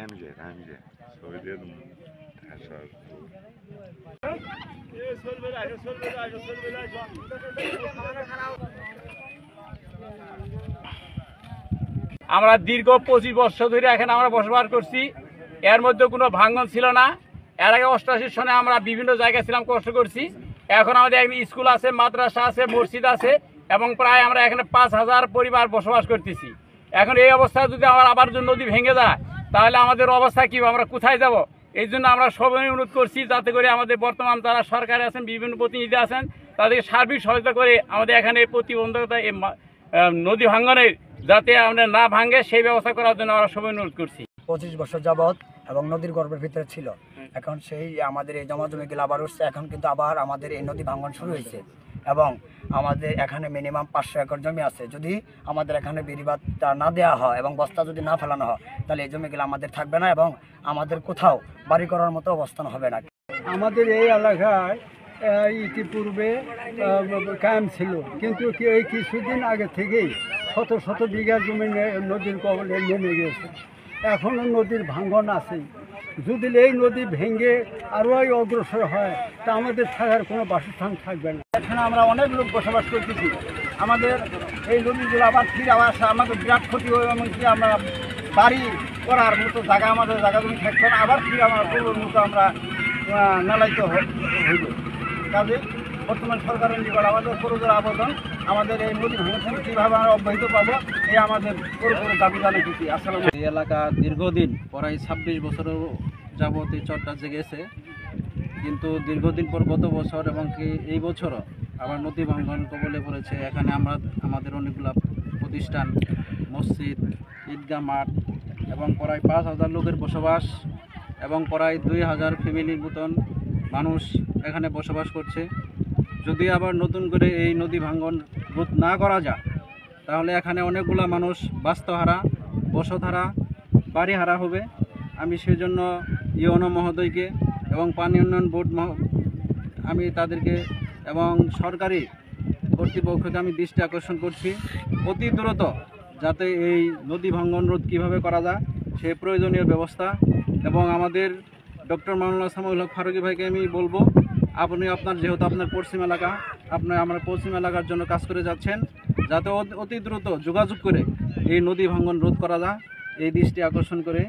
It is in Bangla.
Ramze. Söyledim. Teşekkür. আমরা দীর্ঘ 25 বছর ধরে এখানে আমরা বসবাস করছি। এর মধ্যে কোনো ভাঙন ছিল না। এর আগে 88 সনে আমরা বিভিন্ন জায়গায় ছিলাম, কষ্ট করছি। এখন আমাদের স্কুল আছে, মাদ্রাসা আছে, মসজিদ আছে এবং প্রায় আমরা এখানে 5000 পরিবার বসবাস করতেছি। এখন এই অবস্থায় যদি আমার আবার নদী ভেঙে যায় তাহলে আমাদের অবস্থা কী, আমরা কোথায় যাব? এই জন্য আমরা সবাই অনুরোধ করছি যাতে করে আমাদের বর্তমান যারা সরকারে আছেন, বিভিন্ন প্রতিনিধি আছেন, তাদেরকে সার্বিক সহায়তা করে আমাদের এখানে প্রতিবন্ধকতা নদী ভাঙনের যাতে আমরা না ভাঙে সেই ব্যবস্থা করার জন্য আমরা সবাই অনুরোধ করছি। 25 বছর যাবৎ এবং নদীর গর্ভের ভিতরে ছিল। এখন সেই আমাদের এই জমা জমিগুলো আবার উঠছে। এখন কিন্তু আবার আমাদের এই নদী ভাঙন শুরু হয়েছে এবং আমাদের এখানে মিনিমাম 500 একর জমি আছে। যদি আমাদের এখানে বেড়িবাঁধটা না দেওয়া হয় এবং বস্তা যদি না ফেলানো হয় তাহলে এই জমিগুলো আমাদের থাকবে না এবং আমাদের কোথাও বাড়ি করার মতো অবস্থান হবে না। আমাদের এই এলাকায় ইতিপূর্বে ক্যাম্প ছিল, কিন্তু এই কিছুদিন আগে থেকেই শত শত বিঘা জমি নদীর কবলে নেমে গেছে। এখনও নদীর ভাঙন আছেই। যদি এই নদী ভেঙে আরও অগ্রসর হয় তা আমাদের থাকার কোনো বাসস্থান থাকবে না। এখানে আমরা অনেক লোক বসবাস করতেছি। আমাদের এই নদীগুলো আবার ফিরে আসা আমাদের বিরাট ক্ষতি হবে, এমনকি আমরা বাড়ি করার মতো জায়গা, আমাদের জায়গা জমি থাকবে না, আবার ফিরে আমার পূর্বের মতো আমরা নালায়িত হইব। কাজে বর্তমান সরকারের নিকট আমাদের পুরোদের আবেদন, আমাদের এই নদী ভাঙন কীভাবে আমরা অব্যাহত পাবো এই আমাদের পুরোপুরি দাবি জানাচ্ছি। আসলে এই এলাকা দীর্ঘদিন প্রায় 26 বছরও যাবত এই চরটা জেগেছে, কিন্তু দীর্ঘদিন পর গত বছর এবং কি এই বছরও আবার নদী ভাঙন কবলে পড়েছে। এখানে আমাদের অনেকগুলো প্রতিষ্ঠান, মসজিদ, ঈদগাহ মাঠ এবং প্রায় 5000 লোকের বসবাস এবং প্রায় 2000 ফ্যামিলির মতন মানুষ এখানে বসবাস করছে। যদি আবার নতুন করে এই নদী ভাঙন রোধ না করা যায় তাহলে এখানে অনেকগুলো মানুষ বাস্তুহারা, বসতহারা, বাড়িহারা হবে। আমি সেজন্য ইউনো মহোদয়কে এবং পানি উন্নয়ন বোর্ড আমি তাদেরকে এবং সরকারি কর্তৃপক্ষকে আমি দৃষ্টি আকর্ষণ করছি অতি দ্রুত যাতে এই নদী ভাঙন রোধ কীভাবে করা যায় সে প্রয়োজনীয় ব্যবস্থা। এবং আমাদের ডক্টর মাওলানা সামাউল হক ফারুকী ভাইকে আমি বলবো, আপনি যেহেতু আপনার পশ্চিম এলাকা, আমরা পশ্চিম এলাকার জন্য কাজ করে যাচ্ছেন, যাতে অতি দ্রুত যোগাযোগ করে এই নদী ভাঙন রোধ করা যায় এই দৃষ্টি আকর্ষণ করে।